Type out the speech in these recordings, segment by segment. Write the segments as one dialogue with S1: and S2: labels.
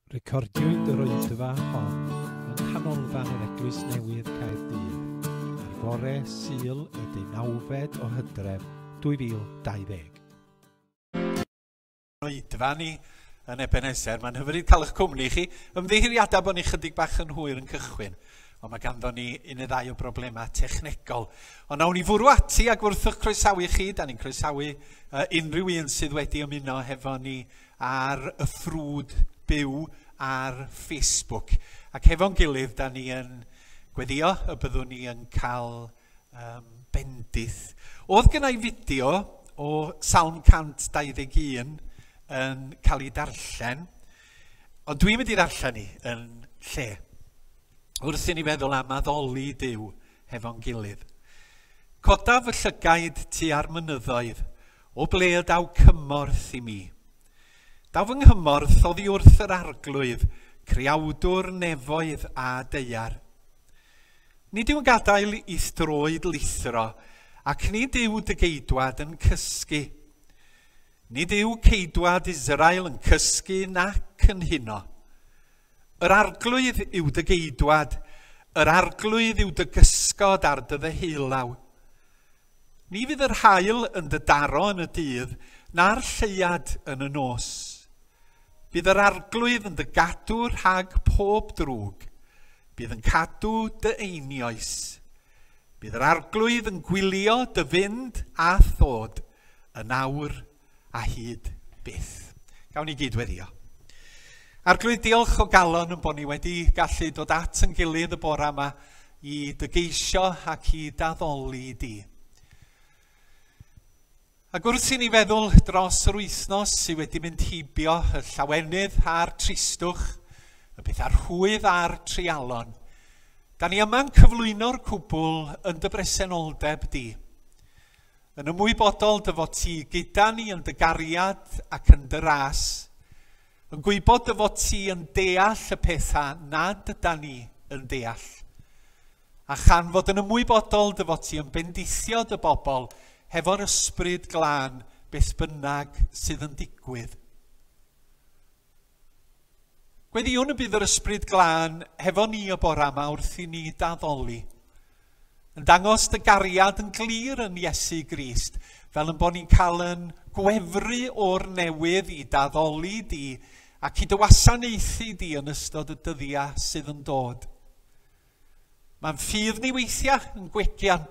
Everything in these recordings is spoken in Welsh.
S1: Recordiwyd yr oedfa hon yn canolfan yr Eglwys Newydd Caerdydd ar bore Sul y 19 o Hydref 2020.
S2: Oedfa ni yn Ebenezer, mae'n hyfryd cael eich cwmni chi. Ymddiheuriadau bod ni chydig bach yn hwyr yn cychwyn, ond mae ganddo ni un neu ddau o broblemau technegol. Ond nawn ni fwrw ati ac wrth eich croesawu chi, da ni'n croesawu unrhyw un sydd wedi ymuno hefo ni ar y ffrwd byw ar Facebook. Ac hefo'n gilydd, da ni yn gweddio y byddwn ni yn cael bendith. Oedd gynnau fideo o Salm 121 yn cael ei darllen, ond dwi'n mynd i darllen ni yn lle. Wrth i ni feddwl am addoli Duw hefo'n gilydd. Coda fy llygaid tu ar mynyddoedd, o ble y daw cymorth i mi. Daw fy nghymorth oddi wrth yr arglwydd, creawdwr nefoedd a deiar. Nid yw'n gadael i throed lithro, ac nid yw dy geidwad yn cysgu. Nid yw ceidwad Israel yn cysgu nac yn huno. Yr arglwydd yw dy geidwad, yr arglwydd yw dy gysgod ar dy ddehilaw. Ni fydd yr haul yn dy daro yn y dydd, na'r lleiad yn y nos. Bydd yr arglwydd yn dy gadw rhag pob drwg. Bydd yn cadw dy einioes. Bydd yr arglwydd yn gwylio dy fynd a ddod, yn awr a hyd byth. Gawn ni gyd weddio. Arglwydd, diolch o galon yn bod ni wedi gallu dod at yn gilydd y bore yma i dy geisio ac i daddoli di. Ac wrth i ni feddwl dros yr wythnos sydd wedi mynd hibio y llawenydd a'r tristwch, y pethau rhwydd a'r trialon, da ni yma'n cyflwyno'r cwbl yn dy bresenoldeb di. Yn ymwybodol dy fod ti gyda ni yn dy gariad ac yn dy ras, yn gwybod dy fod ti yn deall y pethau nad yda ni yn deall. A chan fod yn ymwybodol dy fod ti yn bendithio dy bobl hefo'r ysbryd glân beth bynnag sydd yn digwydd. Gweddiwn y bydd yr ysbryd glân hefo ni y bore yma wrth i ni daddoli. Yn dangos dy gariad yn glir yn Iesu Grist, fel yn bod ni'n cael yn gwefru o'r newydd i daddoli di ac i dy wasanaethu di yn ystod y dyddiau sydd yn dod. Mae'n ffydd ni weithiau yn gwegian.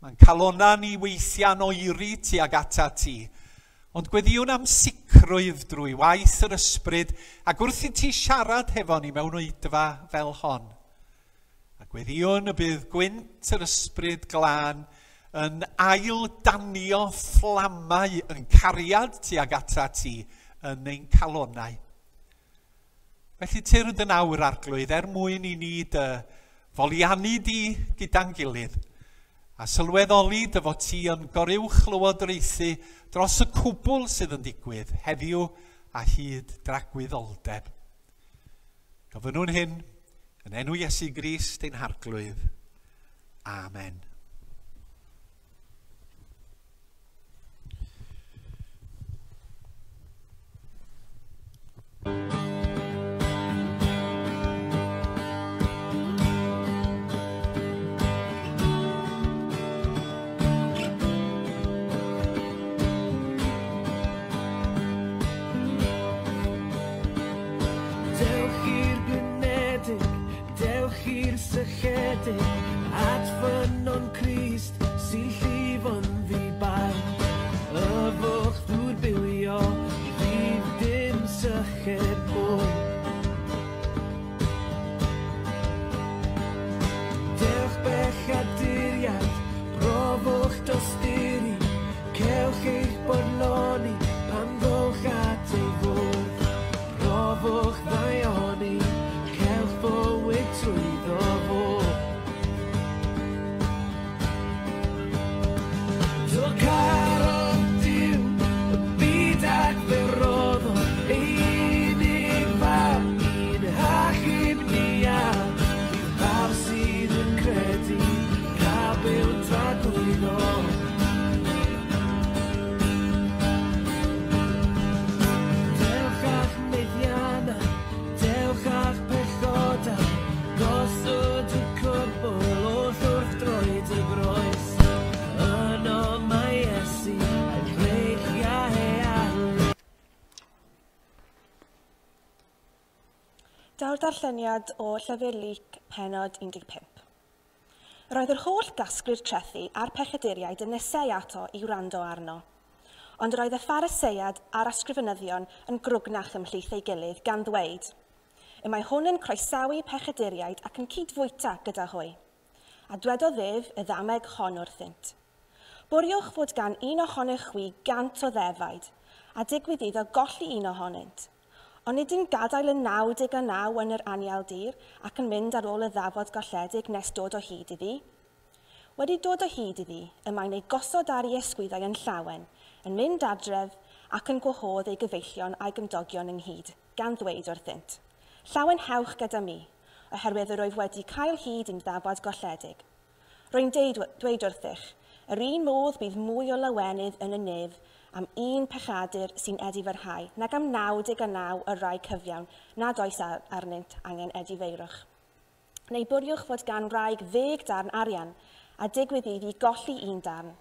S2: Mae'n calona ni weithiau'n oeri tuag ata ti. Ond gweddiwn am sicrwydd drwy waith yr ysbryd ac wrth i ti siarad hefo ni mewn oedfa fel hon. A gweddiwn y bydd gwynt yr ysbryd glân yn ail danio fflamau yn cariad tuag ata ti yn ein calonau. Felly tyrd yn awr arglwydd mwyn i ni dy foliannu di gyda'n gilydd. A sylweddoli dy fod ti yn goruwch lywodraethu dros y cwbl sydd yn digwydd heddiw a hyd dragwyddoldeb. Gofynnwn hyn yn enw Iesu Grist ein harglwydd. Amen.
S3: At ffynon Crist sy'n llifo'n ddibai, y fwch ddŵr bywio i fydd dim syched bwy. Dewch bell a diriad, brofwch dosturi, cewch eich bodloni pan ddwch at ei fwrdd. Brofwch ddaioni, cewch bywyd trwyddo fwrdd. Caro Duw, y byd ac fe roddo, ein
S4: Daw'r darlleniad o Llyfr Luc, pennod 15. Roedd yr holl gasglu'r trethu a'r pechaduriaid yn nesau ato i wrando arno. Ond roedd y Phariseiad a'r ysgrifenyddion yn grwgnach ymhlith ei gilydd gan ddweud, y mae hwn yn croesawu pechaduriaid ac yn cydfwyta gyda hwy. A dwedodd ef y ddameg hon wrthynt. Bwriwch fod gan un ohonych chwi 100 o ddefaid, a digwydd iddo golli un ohonynt. Ond nid yn gadael yn 99 yn yr anialdir ac yn mynd ar ôl y ddafod golledig nes dod o hyd iddi. Wedi dod o hyd iddi, y mae'n ei gosod ar ei ysgwyddau yn llawen, yn mynd adref ac yn gwahodd ei gyfeillion a'i gymdogion ynghyd, gan ddweud wrthynt. Llawen hewch gyda mi, oherwydd yr oedd wedi cael hyd yn ddafod golledig. Rwy'n dweud wrthych, yr un modd bydd mwy o lawenydd yn y nef am un pechadur sy'n edifarhau, nag am 99 y rai cyfiawn nad oes arnynt angen edifeirwch. Neu bwriwch fod gan wraig 10 darn arian, a digwydd iddi golli un darn.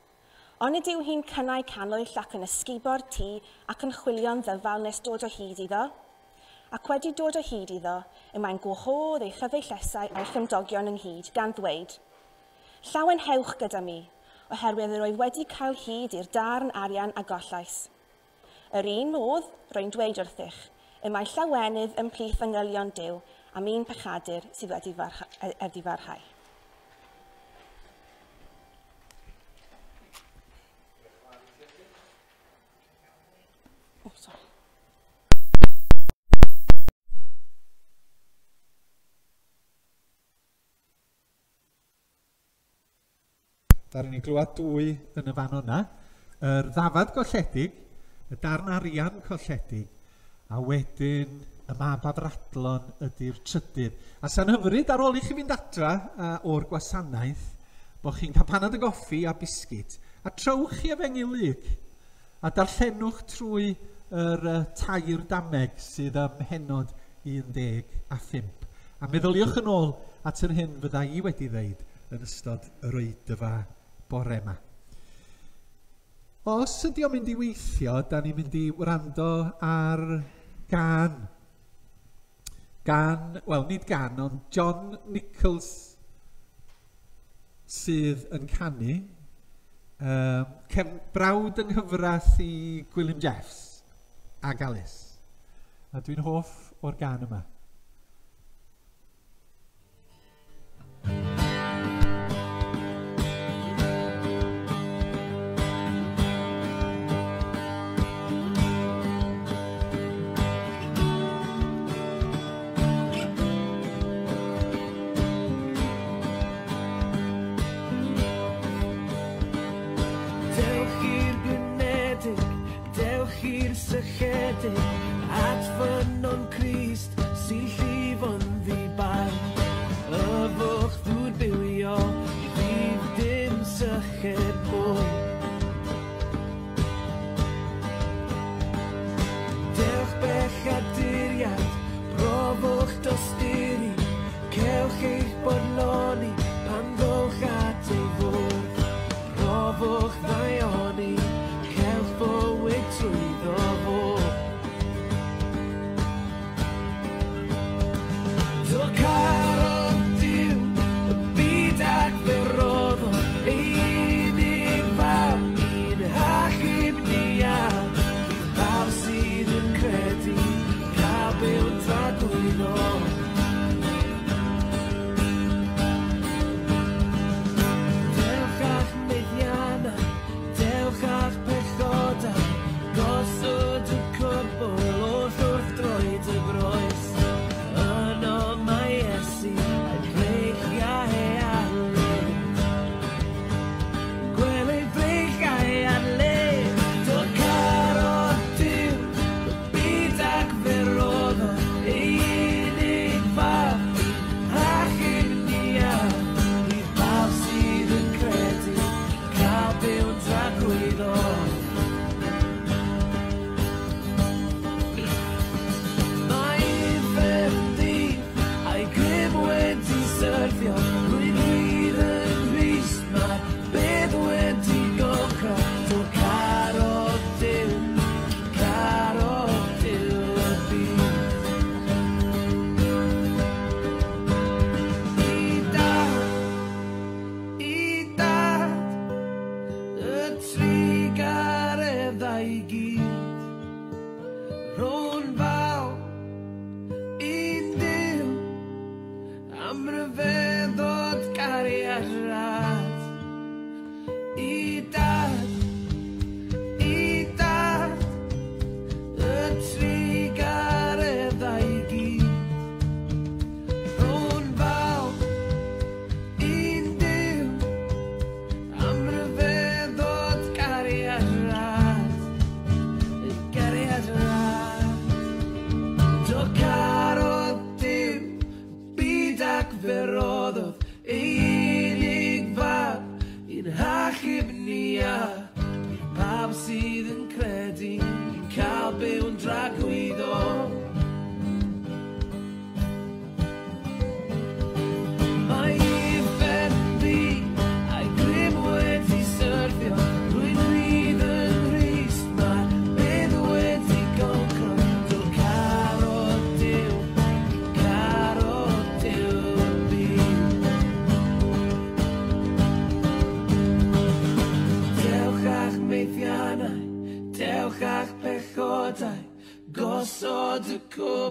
S4: Ond nid yw hi'n cynnau canwyll ac yn ysgubo'r tŷ ac yn chwilio'n ddyfal nes dod o hyd iddo. Ac wedi dod o hyd iddo, y mae'n gwahodd ei chyfeillesau a'i chymdogion ynghyd gan ddweud, llawen hewch gyda mi, oherwydd yr oedd wedi cael hyd i'r darn arian a gollais. Yr un modd, rwy'n dweud wrthych, y mae llawenydd ymhlith fanylion Duw am un pechadur sydd wedi edifarhau.
S2: Dar ni glywed 2 yn y fan hwnna. Yr ddafad golledig, y darn arian colledig, a wedyn y mab afradlon ydy'r trydydd. A sa'n hyfryd ar ôl i chi fynd adra o'r gwasanaeth, bod chi'n cael paned y goffi a bisgit, a trowch chi efengu lyg, a darllenwch trwy yr tair dameg sydd ym Mhenod 15. A meddyliwch yn ôl at yr hyn fydda i wedi ddeud yn ystod yr oedfa bore yma. Os ydi o'n mynd i weithio, da ni'n mynd i wrando ar gan, wel nid gan, ond John Nichols sydd yn canu, brawd yng nghyfraith i Gwilym Jeffs ag Alice. A dwi'n hoff o'r gan yma.
S3: Sychedig at ffynon Crist sy'n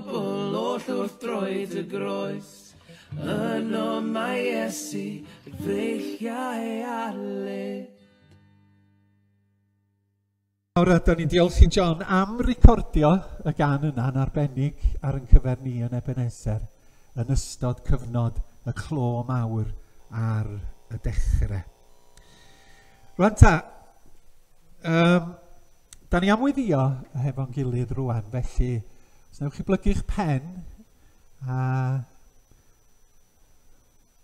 S3: bobl oll wrth droed y groes. Yno mae Iesu yn freichiau aled.
S2: Nawr ydyn ni'n diolch i John am recordio y gan yna'n arbennig ar yn cyfer ni yn Ebenezer yn ystod cyfnod y clo mawr ar y dechrau. Rwan ta, da ni amwyddio hefo'n gilydd rwan, felly os newch chi blygu'ch pen a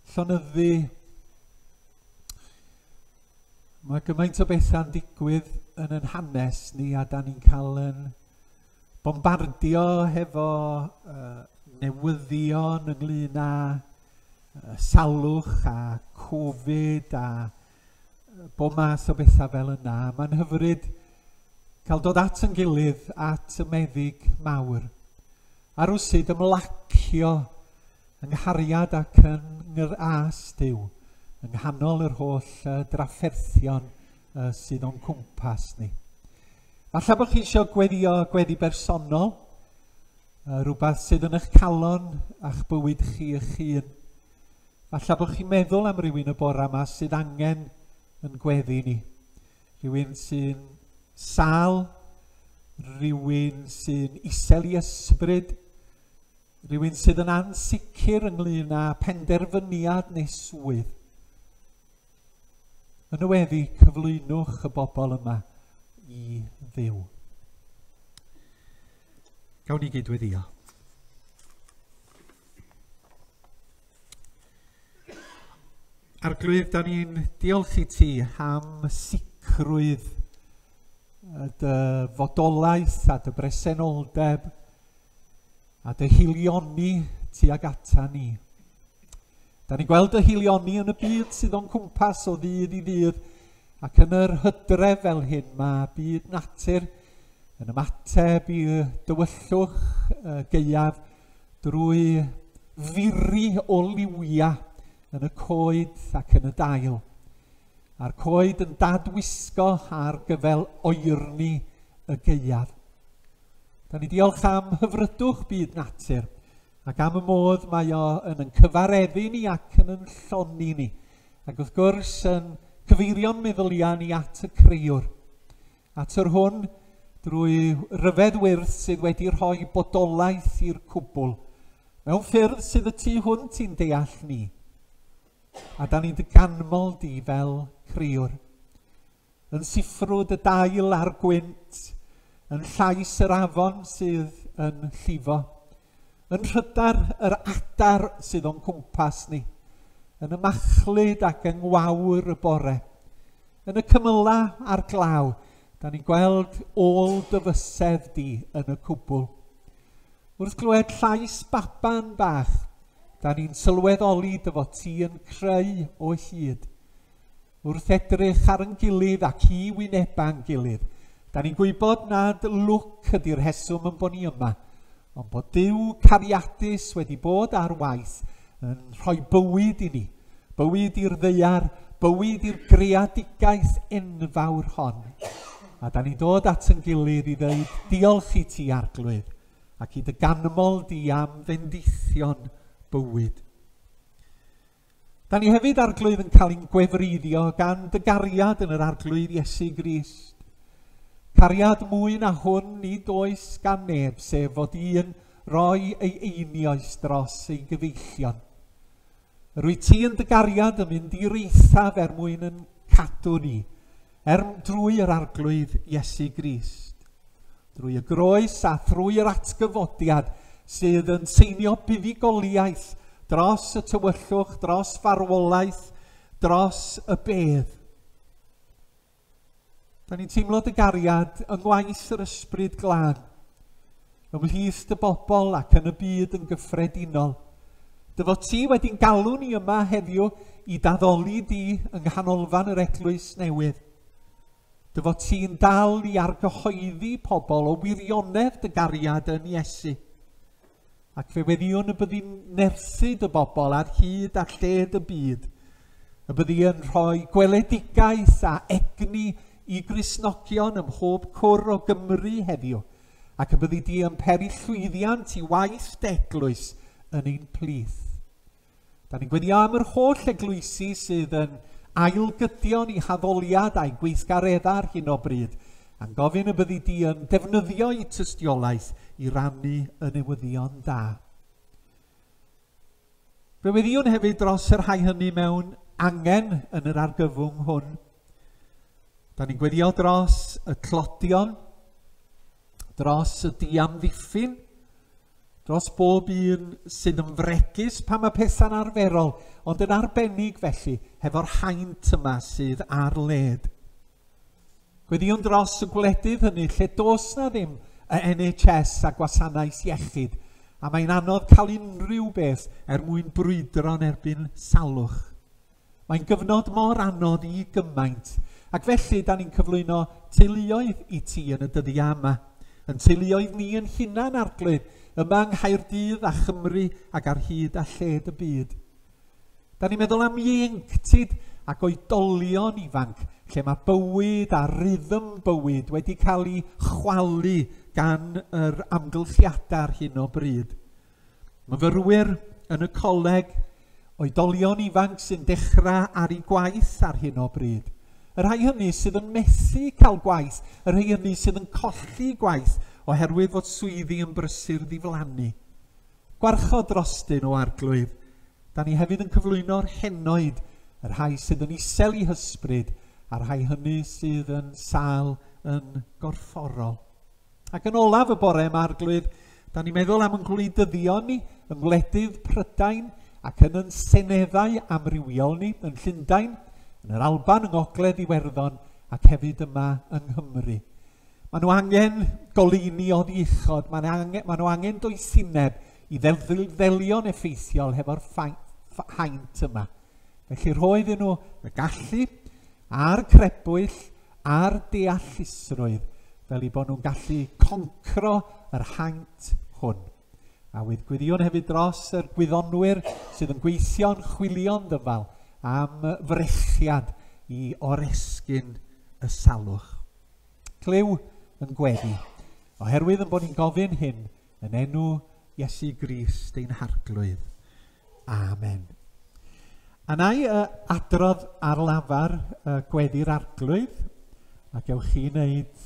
S2: llonyddu. Mae gymaint o bethau'n digwydd yn ein hanes ni a da ni'n cael yn bombardio hefo newyddion ynglyn â salwch a Covid a bob math o bethau fel yna. Mae'n hyfryd cael dod at yn gilydd at y meddyg mawr a rwsyd ymlacio yng nghariad ac yn nghyras Duw yng nghanol yr holl drafferthion sydd o'n cwmpas ni. Falle bod chi eisiau gweddi bersonol, rhywbeth sydd yn eich calon a'ch bywyd chi eich hun. Falle bod chi'n meddwl am rywun y bore yma sydd angen yn gweddi ni. Rhywun sy'n sal, rhywun sy'n isel i ysbryd, rhywun sydd yn ansicr ynglyn â penderfyniad neu swydd. Yn y weddi, cyflwynwch y bobl yma i Dduw. Gawn ni gydweddio. Arglwydd, da ni'n diolch i ti am sicrwydd dy fodolaeth a dy bresenoldeb a dy hilioni tuag ata ni. Da ni'n gweld y hilioni yn y byd sydd o'n cwmpas o ddydd i ddydd ac yn yr hydref fel hyn mae byd natur yn ymateb i dywyllwch gaeaf drwy firi o liwia yn y coed ac yn y dail. A'r coed yn dadwisgo ar gyfel oerni y gaeaf. Da ni diolch am hyfrydwch byd natur ac am y modd mae o yn cyfareddu ni ac yn lloni ni. Ac wrth gwrs yn cyfeirio'n meddyliau ni at y Creuwr. At yr hwn drwy ryfedd wyrth sydd wedi rhoi bodolaeth i'r cwbl. Mewn ffyrdd sydd y tu hwnt i'n deall ni. A da ni'n ganmol di fel Creuwr. Yn siffrwd y dail a'r gwynt, yn llais yr afon sydd yn llifo, yn rhydar yr adar sydd o'n cwmpas ni, yn y machlyd ac yn ngwawr y bore, yn y cymyla a'r glaw, da ni'n gweld ôl dy fysedd di yn y cwbl. Wrth glywed llais baban bach, da ni'n sylweddoli dy fod ti yn creu o hyd. Wrth edrych ar yn gilydd ac i wyneba'n gilydd, da ni'n gwybod nad lwc ydy'r heswm yn bod ni yma, ond bod Duw cariadus wedi bod ar waith yn rhoi bywyd i ni, bywyd i'r ddaear, bywyd i'r greadigaeth enfawr hon. A da ni'n dod at yn gilydd i ddeud diolch i ti Arglwydd ac i dy ganmol di am fendithion bywyd. Da ni hefyd Arglwydd yn cael ein gwefriddio gan dy gariad yn yr Arglwydd Iesu Grist. Cariad mwy na hwn nid oes gan neb, sef fod i'n rhoi ei einioes dros ei gyfeillion. Rwy ti yn dy gariad yn mynd i'r eithaf mwyn yn cadw ni, drwy yr Arglwydd Iesu Grist. Drwy y groes a thrwy yr atgyfodiad sydd yn seinio buddugoliaeth dros y tywyllwch, dros farwolaeth, dros y bedd. Da ni'n teimlo dy gariad yng ngwaith yr ysbryd glân, ymhlith dy bobl ac yn y byd yn gyffredinol. Dy fod ti wedi'n galw ni yma heddiw i daddoli di yng nghanolfan yr Eglwys Newydd. Dy fod ti'n dal i argyhoeddi pobl o wirionedd dy gariad yn Iesu. Ac fe weddiwn y byddi'n nerthu dy bobl ar hyd a lled y byd. Y byddi'n rhoi gweledigaeth a egni i Gristnogion ym mhob cwr o Gymru heddiw,
S1: ac y byddi di yn peri llwyddiant i waith deglwys yn ein plith. Da ni'n gweddio am yr holl eglwysi sydd yn ailgydion i haddoliad a'i gweithgaredda ar hyn o bryd, a'n gofyn y byddi di yn defnyddio i tystiolaeth i rannu y newyddion da. Rywyddiwn hefyd dros yr rhai hynny mewn angen yn yr argyfwng hwn. Da ni'n gweddio dros y clodion, dros y diamddiffyn, dros bob un sydd yn fregus pan mae pesa'n arferol, ond yn arbennig felly hefo'r haint yma sydd ar led. Gweddiwn dros y gwledydd hynny lle dos na ddim y NHS a gwasanaeth iechyd, a mae'n anodd cael unrhyw beth mwyn brwydro'n erbyn salwch. Mae'n gyfnod mor anodd i gymaint, ac felly da ni'n cyflwyno teuluoedd i ti yn y dyddiau yma, yn teuluoedd ni yn hunan arglwydd, yma yng Nghaerdydd a Chymru ac ar hyd a lled y byd. Da ni'n meddwl am ieuenctid ac oedolion ifanc, lle mae bywyd a rhythm bywyd wedi cael ei chwalu gan yr amgylchiadau ar hyn o bryd. Myfyrwyr yn y coleg, oedolion ifanc sy'n dechrau ar ei gwaith ar hyn o bryd. Y rhai hynny sydd yn methu cael gwaith, y rhai hynny sydd yn colli gwaith oherwydd fod swyddi yn brysur ddiflannu. Gwarchod drostyn o arglwydd, da ni hefyd yn cyflwyno'r henoed, y rhai sydd yn isel i hysbryd, a'r rhai hynny sydd yn sâl yn gorfforol. Ac yn olaf y bore yma arglwydd, da ni'n meddwl am yn gwleidyddion ni, yng ngwledydd Prydain, ac yn seneddau amrywiol ni, yn Llundain, yn yr Alban, yng Ngogledd Iwerddon, ac hefyd yma yng Nghymru. Maen nhw angen goleuni o ddieithod, maen nhw angen doethineb i ddelio'n effeithiol hefo'r haint yma. Felly roedd nhw y gallu a'r crebwyll a'r deallusrwydd fel i bod nhw'n gallu concro yr haint hwn. A wydd gwyddion hefyd dros yr gwyddonwyr sydd yn gweithio'n chwilio'n dyfal am frechiad i oresgyn y salwch. Clyw yn gweddi, oherwydd yn bod ni'n gofyn hyn yn enw Iesu Grist ein harglwydd. Amen. A na i adrodd ar lafar gweddi'r arglwydd, a gewch chi wneud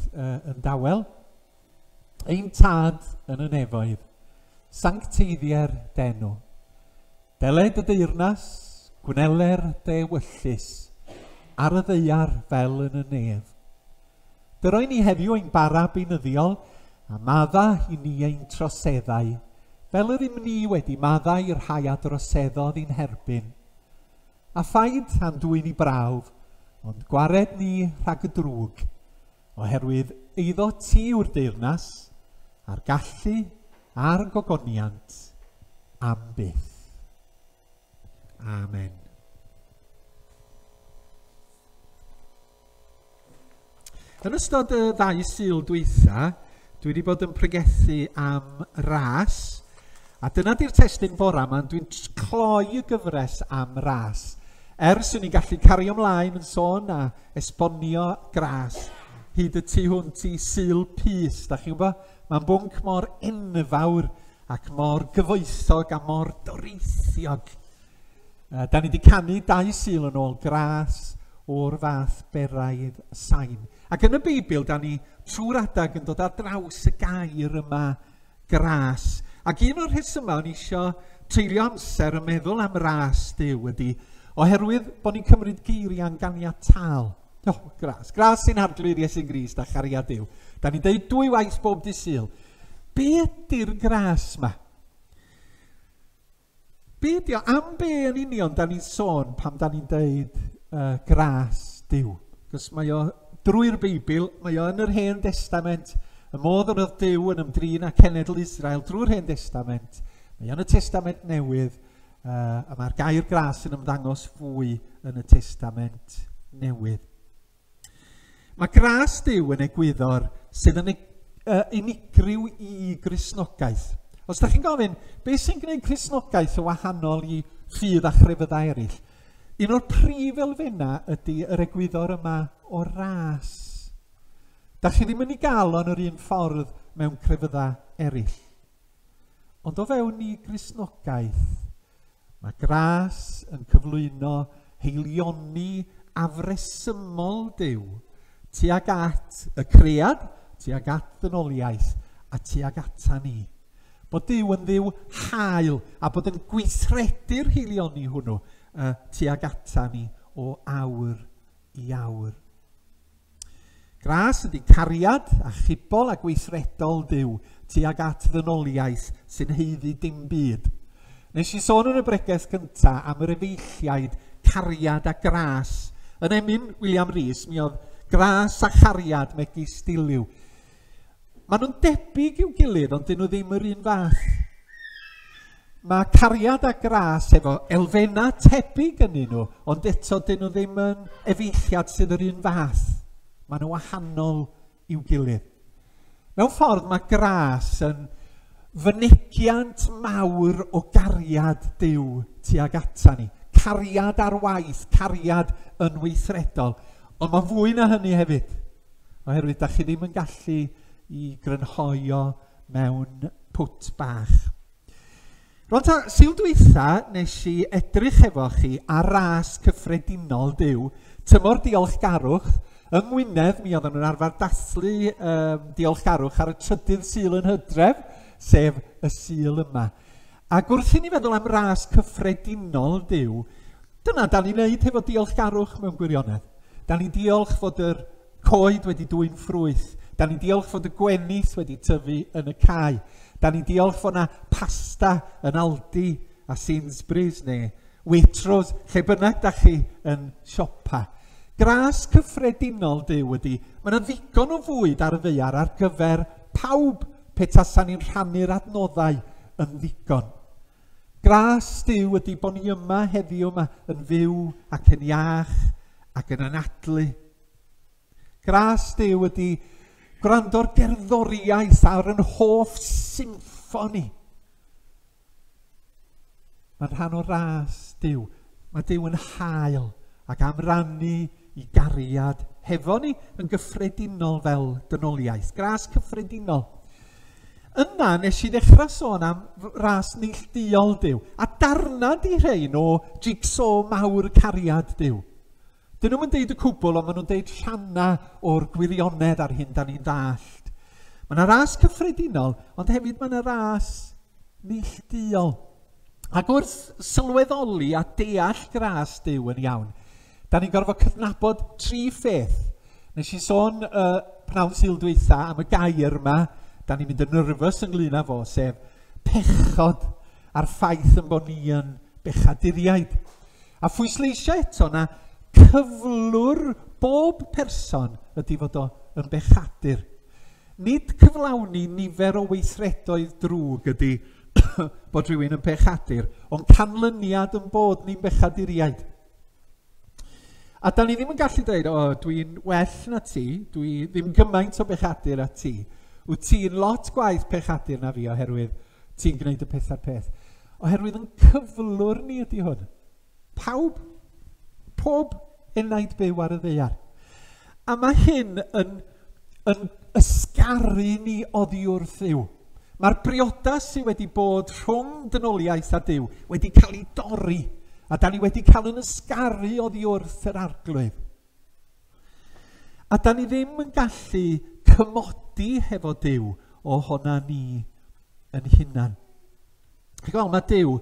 S1: yn dawel. Ein tad yn y nefoedd, sancteiddiau'r denw. Deled y deyrnas, gweneler de wyllus, ar y ddeiar fel yn y nef. Dyroen ni heddiw ein bara beunyddiol a madda i ni ein troseddau, fel yr ni wedi maddau i'r rhai a droseddodd i'n herbyn. A phaid am dwy'n i brawf, ond gwared ni rhag y drwg, oherwydd eiddo ti yw'r deyrnas, a'r gallu a'r gogoniant am byth. Amen. Yn ystod y 2 Sul dwytha, dwi wedi bod yn pregethu am ras, a dyna di'r testun bora yma, dwi'n cloi y gyfres am ras. Ers o'n i'n gallu cario ymlaen yn sôn a esbonio gras, hyd y tu hwnt i Sul Pys. Da chi'n gwybod, mae'n bwnc mor enfawr ac mor gyfoethog a mor doreithiog. Da ni wedi canu 2 Sul yn ôl gras o'r fath beraidd sain. Ac yn y Beibl, da ni trwy'r adag yn dod ar draws y gair yma gras. Ac un o'r rhesymau o'n eisiau treulio amser yn meddwl am ras Duw ydy, oherwydd bod ni'n cymryd geiriau'n ganiataol. Gras. Gras sy'n arglwydd Iesu Grist a chariad Duw. Da ni'n deud 2 waith bob dydd Sul. Be ydy'r gras yma? Be ydy o? Am be yn union da ni'n sôn pam da ni'n deud gras Duw? Cos mae o drwy'r Beibl, mae o yn yr Hen Testament, y modd yn oedd Duw yn ymdrin â cenedl Israel drwy'r Hen Testament. Mae o'n y Testament Newydd, a mae'r gair gras yn ymddangos fwy yn y Testament Newydd. Mae gras Duw yn egwyddor sydd yn unigryw i Gristnogaeth. Os da chi'n gofyn, beth sy'n gwneud Cristnogaeth yn wahanol i ffydd a chrefyddau eraill? Un o'r prif elfennau ydy yr egwyddor yma o ras. Da chi ddim yn ei gael o'n yr un ffordd mewn crefyddau eraill. Ond o fewn i Gristnogaeth, mae gras yn cyflwyno heilioni afresymol Duw tuag at y cread, tuag at ddynoliaeth a tuag ata ni. Bod Duw yn ddiw hael a bod yn gweithredu'r heilioni hwnnw tuag ata ni o awr i awr. Gras ydy cariad a chybol a gweithredol Duw tuag at ddynoliaeth sy'n heiddi dim byd. Nes i sôn yn y breges gyntaf am yr efeilliaid cariad a gras. Yn emyn William Rees, mi oedd gras a chariad megis Diliw. Maen nhw'n debyg i'w gilydd, ond dyn nhw ddim yr un fath. Mae cariad a gras efo elfenna tebyg yn nhw, ond eto dyn nhw ddim yn efeilliad sydd yr un fath. Maen nhw wahanol i'w gilydd. Mewn ffordd mae gras yn fynegiant mawr o gariad Duw tuag ata ni. Cariad ar waith, cariad yn weithredol. Ond mae fwy na hynny hefyd. Oherwydd da chi ddim yn gallu i grynhoio mewn pwt bach. Rwan ta, Sul dwytha nes i edrych efo chi ar ras cyffredinol Duw, tymor diolchgarwch. Yng Ngwynedd, mi oedden nhw'n arfer dathlu diolchgarwch ar y trydydd Sul yn Hydref, sef y Sul yma. Ac wrth i ni feddwl am ras cyffredinol Duw, dyna da ni'n neud hefo diolchgarwch mewn gwirionedd. Da ni'n diolch fod yr coed wedi dwy'n ffrwyth. Da ni'n diolch fod y gwenith wedi tyfu yn y cae. Da ni'n diolch fod yna pasta yn Aldi a Sainsbury's neu Waitrose, lle bynnag da chi yn siopa. Gras cyffredinol Duw ydy, mae yna ddigon o fwyd ar y ddaear ar gyfer pawb petasan ni'n rhannu'r adnoddau yn ddigon. Gras Duw ydy bod ni yma heddiw yma yn fyw ac yn iach ac yn anadlu. Gras Duw ydy gwrando'r gerddoriaeth ar yn hoff symffoni. Mae'n rhan o ras Duw. Mae Duw yn hael ac am rannu i gariad hefo ni yn gyffredinol fel dynoliaeth. Gras cyffredinol. Yna nes i ddechrau sôn am ras neilltuol Duw, a darna di rhain o jigsaw mawr cariad Duw. Dyn nhw'n deud y cwbl, ond maen nhw'n deud rhanna o'r gwirionedd ar hyn da ni'n dallt. Mae yna ras cyffredinol, ond hefyd mae yna ras neilltuol. Ac wrth sylweddoli a deall gras Duw yn iawn, da ni'n gorfod cydnabod 3 pheth. Nes i sôn pnawn Sul dwytha am y gair yma, da ni'n mynd yn nyrfys ynglyn â fo, sef pechod a'r ffaith yn bod ni yn bechaduriaid. A phwysleisio eto na cyflwr bob person ydy fod o yn bechadur. Nid cyflawni nifer o weithredoedd drwg ydy bod rhywun yn bechadur, ond canlyniad yn bod ni'n bechaduriaid. A da ni ddim yn gallu dweud, dwi'n well na ti, dwi ddim gymaint o bechadur a ti. Wyt ti'n lot gwaith pechadur na fi oherwydd ti'n gwneud y peth a'r peth. Oherwydd yn cyflwr ni ydy hwn. Pawb, pob enaid byw ar y ddaear. A mae hyn yn ysgaru ni oddi wrth Duw. Mae'r briodas sydd wedi bod rhwng dynoliaeth a Duw wedi cael ei dorri, a da ni wedi cael yn ysgaru oddi wrth yr arglwydd. A da ni ddim yn gallu cymodi hefo Duw o honna ni yn hunan. Chi'n gweld, mae Duw,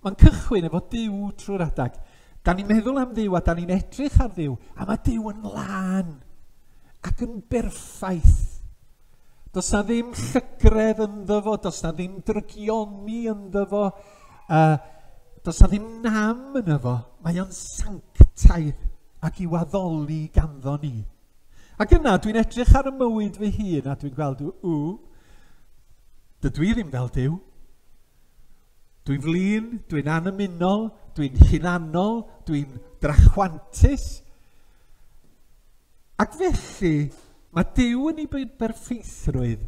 S1: mae'n cychwyn efo Duw trwy'r adag. Da ni'n meddwl am Duw a da ni'n edrych ar Duw, a mae Duw yn lan ac yn berffaith. Does na ddim llygredd ynddo fo, does na ddim drygioni ynddo fo, does na ddim nam ynddo fo. Mae o'n sanctaidd ac i'w addoli ganddo ni. Ac yna, dwi'n edrych ar y mywyd fy hun a dwi'n gweld, dydw i ddim fel Duw. Dwi'n flin, dwi'n anymunol, dwi'n hunanol, dwi'n drachwantus. Ac felly, mae Duw yn ei berffeithrwydd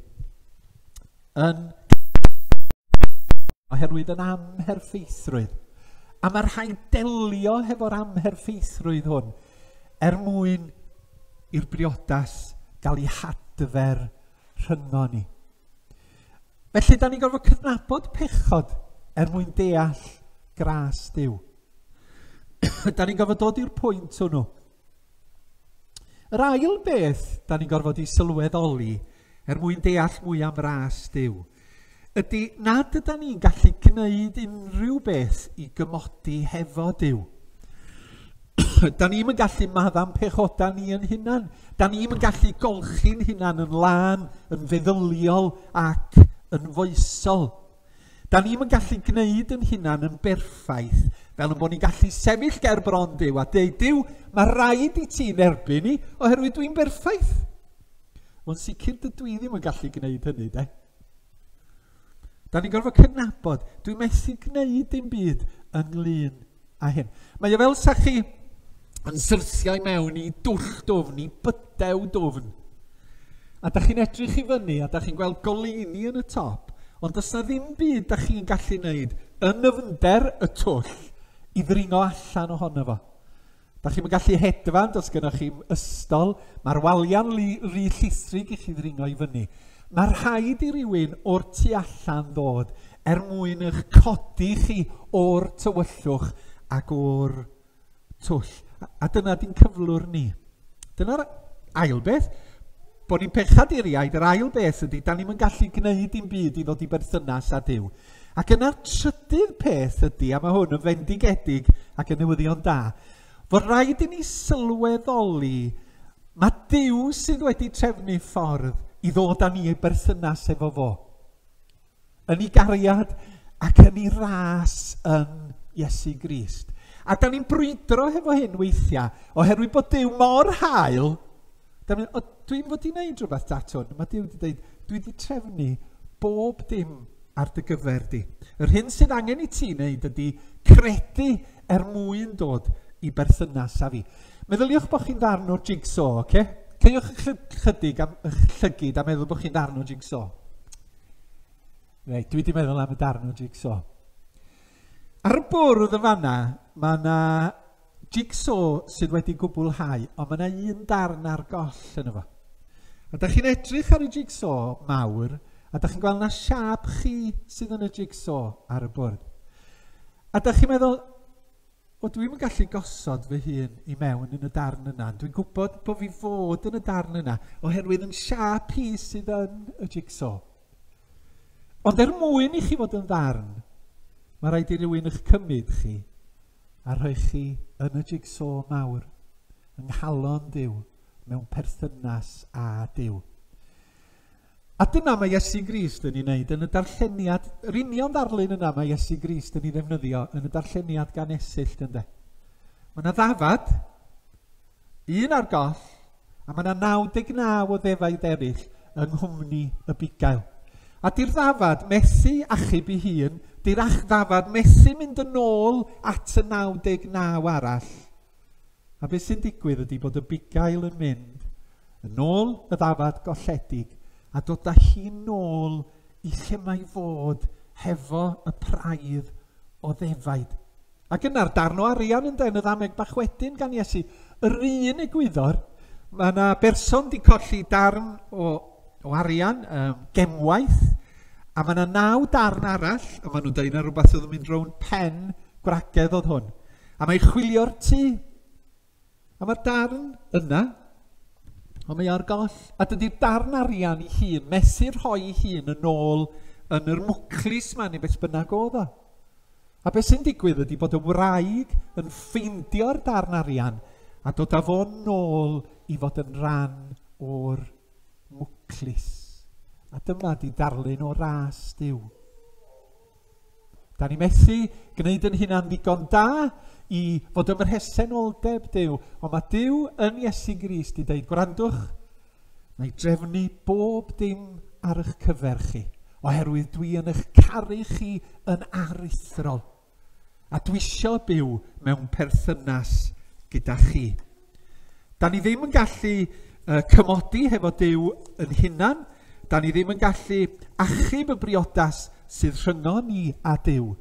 S1: yn oherwydd yn amherffeithrwydd. A mae rhaid delio hefo'r amherffeithrwydd hwn mwyn i'r briodas gael ei hadfer rhyngo ni. Felly, da ni'n gorfod cydnabod pechod mwyn deall gras Duw. Da ni'n gorfod dod i'r pwynt hwnnw. Yr ail beth da ni'n gorfod i sylweddoli mwyn deall mwy am ras Duw ydy nad ydyn ni'n gallu gwneud unrhyw beth i gymodi hefo Duw. Da ni'n gallu maddam pechoda ni yn hunan. Da ni'n gallu golchi'n hunan yn lan, yn feddyliol ac yn foesol. Da ni'n gallu gwneud yn hunan yn berffaith, fel yn bod ni'n gallu sefyll ger bron Duw a deud, Duw, mae rhaid i ti'n erbyn ni oherwydd dwi'n berffaith. Ond sicr dydw i ddim yn gallu gwneud hynny, de. Da ni'n gorfod cydnabod, dwi'n methu gwneud dim byd ynglyn â hyn. Mae o fel sa chi yn syrthiau mewn i dwll dofn, i bydew dofn. A da chi'n edrych i fyny a da chi'n gweld goleuni yn y top, ond does na ddim byd da chi'n gallu wneud yn yfnder y twll i ddringo allan ohono fo. Da chi'n gallu hedfan, os gynnwch chi'n ystol, mae'r walia'n rhy llithrig i chi ddringo i fyny. Mae rhaid i rywun o'r tu allan ddod mwyn eich codi chi o'r tywyllwch ac o'r twll. A dyna di'n cyflwr ni. Dyna'r ail beth, bod ni'n pechad i'r iaid, yr ail beth ydy, da ni'n gallu gwneud dim byd i ddod i berthynas â Duw. Ac yna'r trydydd peth ydy, a mae hwn yn fendigedig ac yn newyddion da, fod rhaid i ni sylweddoli, mae Duw sydd wedi trefnu ffordd i ddod â ni i berthynas efo fo. Yn ei gariad ac yn ei ras yn Iesu Grist. A da ni'n brwydro hefo hyn weithiau, oherwydd bod Duw mor hael, dwi'n fod i wneud rhywbeth datwn, mae Duw wedi dweud, dwi wedi trefnu bob dim ar dy gyfer di. Yr hyn sydd angen i ti wneud ydy credu mwyn dod i berthynas â fi. Meddyliwch bod chi'n ddarn o'r jigsaw, oce? Ceiwch chydig am llygyd a meddwl bod chi'n darn o'r jigsaw. Reit, dwi wedi meddwl am y darn o'r jigsaw. Ar y bwrdd y fanna, mae yna jigsaw sydd wedi gwblhau, ond mae yna un darn ar goll yn efo. A da chi'n edrych ar y jigsaw mawr, a da chi'n gweld na siap chi sydd yn y jigsaw ar y bwrdd. A da chi'n meddwl, o dwi'n gallu gosod fy hun i mewn yn y darn yna. Dwi'n gwybod bod fi fod yn y darn yna, oherwydd yn siap hi sydd yn y jigsaw. Ond mwyn i chi fod yn ddarn, mae rhaid i rywun eich cymryd chi a rhoi chi yn y jigsaw mawr, yng nghalon Duw, mewn perthynas â Duw. A dyna mae Iesu Grist yn ei wneud yn y darlleniad, yr union ddarlun yna mae Iesu Grist yn ei ddefnyddio yn y darlleniad gan Esillt ynde. Mae yna ddafad, un ar goll, a mae yna 99 o ddefaid eraill yng nghwmni y bugail. A di'r ddafad methu achub ei hun, di'r ddafad methu mynd yn ôl at y 99 arall. A beth sy'n digwydd ydy bod y bugail yn mynd yn ôl y ddafad golledig a dod â hi nôl i lle mae fod hefo y praidd o ddefaid. Ac yna'r darn o arian yn y ddameg bach wedyn gan Iesu. Yr un egwyddor, mae yna berson di colli darn o arian, gemwaith, a mae yna 9 darn arall, a maen nhw'n dweud na rhywbeth oedd yn mynd rown pen gwragedd oedd hwn. A mae'n chwilio'r tŷ. A mae'r darn yna, ond mae ar goll, a dydy'r darn arian ei hun, mesur rhoi ei hun yn ôl yn yr mwclis ma neu beth bynnag oedd o. A beth sy'n digwydd ydy bod y wraig yn ffeindio'r darn arian a dod â fo nôl i fod yn rhan o'r mwclis. A dyma di darlun o ras Duw. Da ni methu gwneud yn hunan ddigon da i fod ym mhresenoldeb Duw, ond mae Duw yn Iesu Grist i dweud, gwrandwch, mae drefnu bob dim ar eich cyfer chi, oherwydd dwi yn eich caru chi yn aruthrol, a dwi isio byw mewn perthynas gyda chi. Da ni ddim yn gallu cymodi hefo Duw yn hunan, da ni ddim yn gallu achub y briodas sydd rhyngo ni a Duw,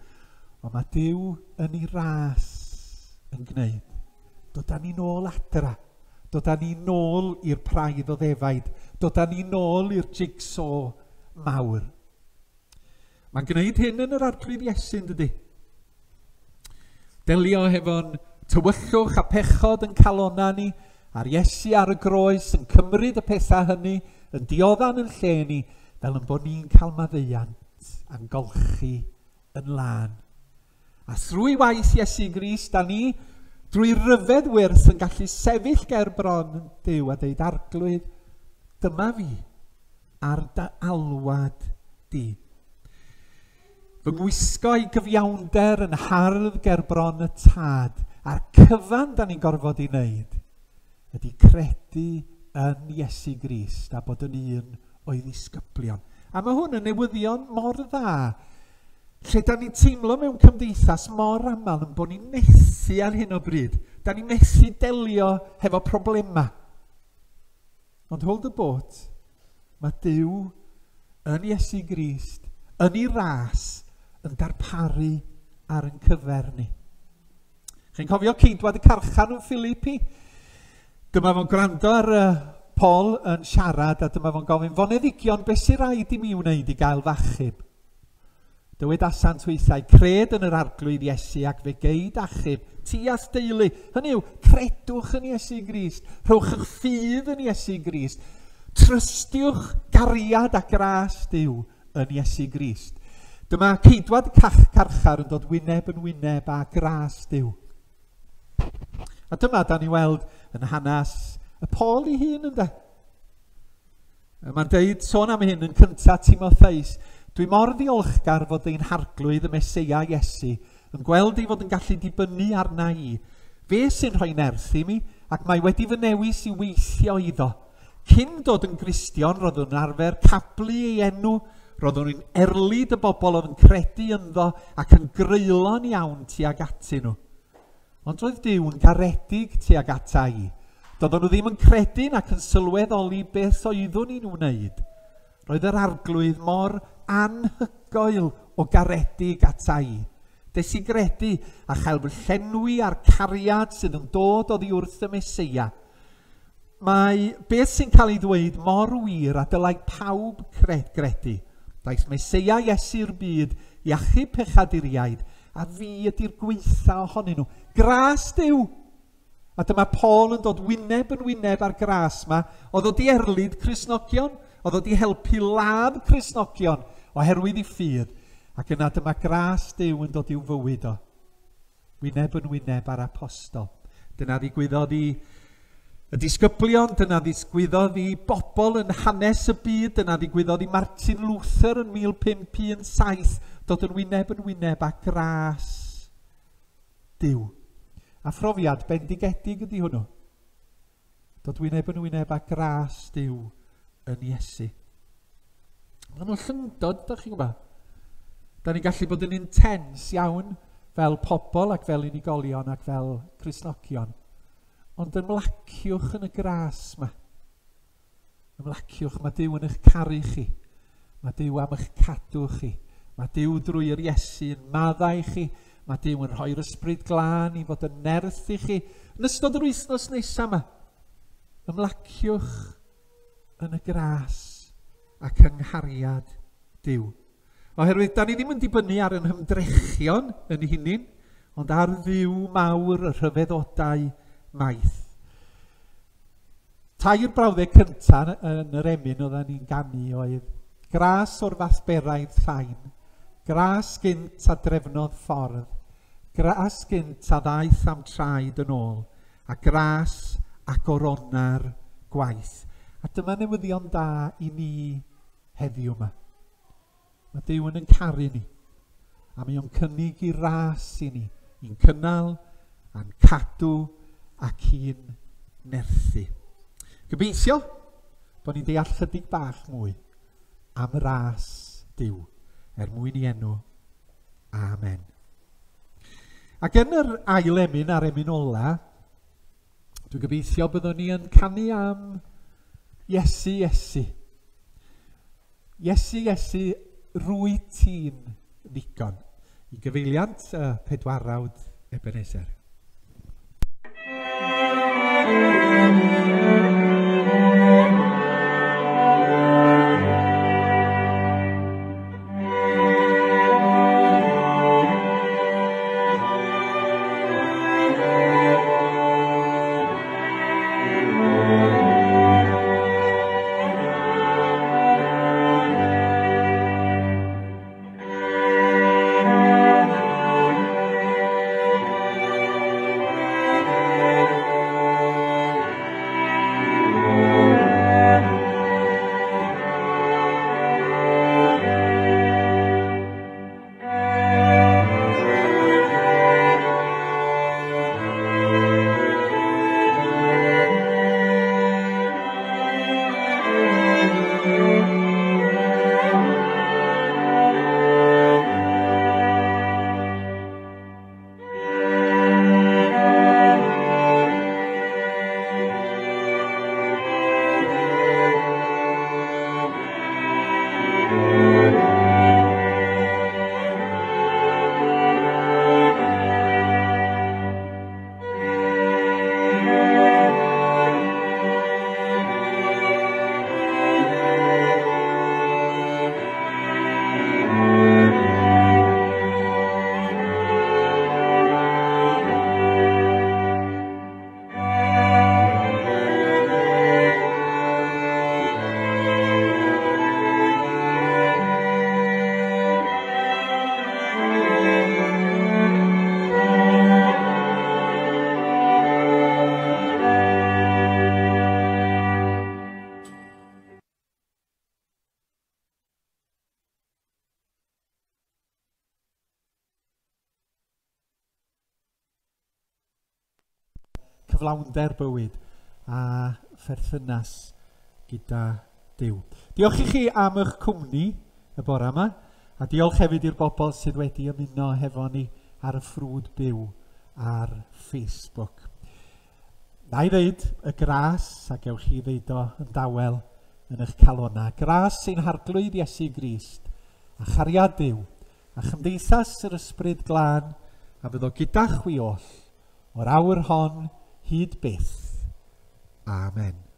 S1: ond mae Duw yn ei ras yn gwneud. Dod â ni nôl adra, dod â ni nôl i'r praidd o ddefaid, dod â ni nôl i'r jigsaw mawr. Mae'n gwneud hyn yn yr arglwydd Iesu, yn dydy. Delio hefo'n tywyllwch a pechod yn calonna ni, a'r Iesu ar y groes yn cymryd y pethau hynny, yn dioddan yn lle ni, fel yn bod ni'n cael maddeuant a'n golchi yn lan. A thrwy waith Iesu Grist, da ni, drwy ryfedd wyrth, yn gallu sefyll ger bron yn Duw a deud arglwydd, dyma fi ar dy alwad di. Fy ngwisgo i gyfiawnder yn hardd ger bron y tad, a'r cyfan da ni'n gorfod i wneud ydy credu yn Iesu Grist a bod yn un o'i ddisgyblion. A mae hwn yn newyddion mor dda, lle da ni'n teimlo mewn cymdeithas mor aml yn bod ni'n methu ar hyn o bryd. Da ni'n methu delio hefo problema. Ond hold y bot, mae Duw yn Iesu Grist, yn ei ras, yn darparu ar yn cyfer ni. Chi'n cofio Ceidwad y Carchan yn Philippi? Dyma fo'n gwrando ar Paul yn siarad a dyma fo'n gofyn, foneddigion, beth sy'n rhaid i mi wneud i gael fachub? Dywed asant weithiau, cred yn yr arglwydd Iesu ac fe geid achub, tuas deulu. Hynny yw, credwch yn Iesu Grist, rhowch eich ffydd yn Iesu Grist, trystiwch gariad a gras Duw yn Iesu Grist. Dyma Ceidwad Carchar yn dod wyneb yn wyneb a gras Duw. A dyma da ni weld yn hanes y Paul ei hun ynde. Mae'n deud, sôn am hyn yn cyntaf Timotheus, dwi mor ddiolchgar fod ein harglwydd y Meseia Iesu yn gweld ei fod yn gallu dibynnu arna i. Fe sy'n rhoi nerth i mi ac mae wedi fy newis i weithio iddo. Cyn dod yn Gristion roedd yn arfer cablu ei enw, roedd nhw'n erlyd y bobl oedd yn credu ynddo ac yn greulon iawn tuag atyn nhw. Ond roedd Duw yn garedig tuag ata i. Doedden nhw ddim yn credu'n ac yn sylweddoli beth oeddwn ni'n wneud. Roedd yr arglwydd mor anhygoel o garedig ata i. Des i gredu a chael fy llenwi a'r cariad sydd yn dod oddi wrth y Meseia. Mae beth sy'n cael ei ddweud mor wir a dylai pawb gredu. Daeth Meseia Iesu'r byd i achub pechaduriaid a fi ydy'r gweitha ohonyn nhw. Gras Duw! A dyma Paul yn dod wyneb yn wyneb ar gras yma. Oedd o di erlyd Cristnogion, oedd o di helpu ladd Cristnogion oherwydd ei ffydd. Ac yna dyma gras Duw yn dod i'w fywyd o. Wyneb yn wyneb ar apostol. Dyna ddigwyddodd i y disgyblion, dyna ddigwyddodd i bobl yn hanes y byd, dyna ddigwyddodd i Martin Luther yn 1517, dod yn wyneb a gras Duw. A phrofiad bendigedig ydy hwnnw. Dod wyneb yn wyneb a gras Duw yn Iesu. Mae nhw'n llyngdod, da chi'n gwybod? Da ni'n gallu bod yn intens iawn fel pobl ac fel unigolion ac fel Cristnogion. Ond ymlaciwch yn y gras yma. Ymlaciwch, mae Duw yn eich caru chi. Mae Duw am eich cadw chi. Mae Duw drwy'r Iesu yn maddau chi. Mae Duw yn rhoi'r ysbryd glân i fod yn nerth i chi. Yn ystod yr wythnos nesaf yma, ymlaciwch yn y gras ac ynghariad Duw. Oherwydd, da ni ddim yn dibynnu ar yn hymdrechion yn hunin, ond ar ddiw mawr y rhyfeddodau maith. Tair brawddeg cyntaf yn yr emyn oedden ni'n ganu oedd gras o'r fathberaidd rhain, gras gynt a drefnodd ffordd, gras gynt a ddaeth am traed yn ôl, a gras a gorona'r gwaith. A dyma newyddion da i ni heddiw yma. Mae Duw yn caru ni, a mae o'n cynnig i ras i ni, i'n cynnal, a'n cadw ac i'n nerthu. Gobeithio bod ni'n deall chydig bach mwy am ras Duw, mwyn i enw. Amen. Ac yn yr ail emyn a'r emyn ola, dwi'n gobeithio byddwn ni yn canu am Iesu, Iesu. Iesu, Iesu, rwy ti'n ddigon. I gyfeiliant pedwarawd Ebenezer. cyflawnder bywyd a pherthynas gyda Duw. Diolch i chi am eich cwmni y bore yma, a diolch hefyd i'r bobl sydd wedi ymuno hefo ni ar y ffrwd byw ar Facebook. Na i ddeud y gras, a gewch chi ddeud o yn dawel yn eich calona. Gras sy'n harglwydd Iesu Grist, a chariad Duw, a chymdeithas yr ysbryd glân, a fydd o gyda chwi oll, o'r awr hon hyd byth. Amen.